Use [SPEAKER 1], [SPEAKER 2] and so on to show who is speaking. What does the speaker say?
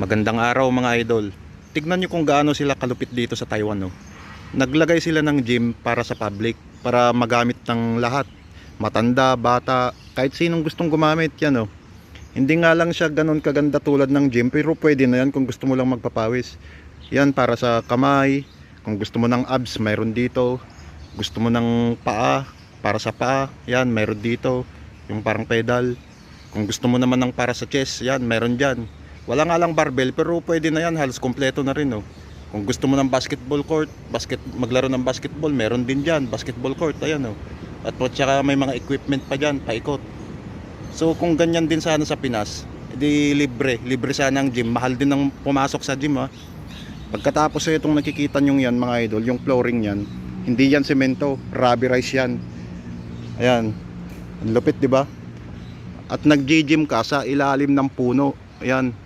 [SPEAKER 1] Magandang araw mga idol. Tignan nyo kung gaano sila kalupit dito sa Taiwan, no? Naglagay sila ng gym para sa public, para magamit ng lahat. Matanda, bata, kahit sinong gustong gumamit yan, no? Hindi nga lang siya ganun kaganda tulad ng gym, pero pwede na yan kung gusto mo lang magpapawis. Yan para sa kamay, kung gusto mo ng abs, mayroon dito. Gusto mo ng paa, para sa paa, yan, mayroon dito. Yung parang pedal. Kung gusto mo naman ng para sa chest, yan, mayroon dyan. Wala nga lang barbell, pero pwede na yan, halos kompleto na rin, no? Kung gusto mo ng basketball court, maglaro ng basketball, meron din dyan, basketball court, ayan, no? At po tsaka may mga equipment pa dyan, paikot. So kung ganyan din sana sa Pinas, edi libre sana ang gym. Mahal din ang pumasok sa gym, ha. Pagkatapos itong nakikita nyo yan mga idol, yung flooring yan, hindi yan semento, rubberized yan. Ayan, ang lupit, di ba? At nag-gym ka sa ilalim ng puno. Ayan,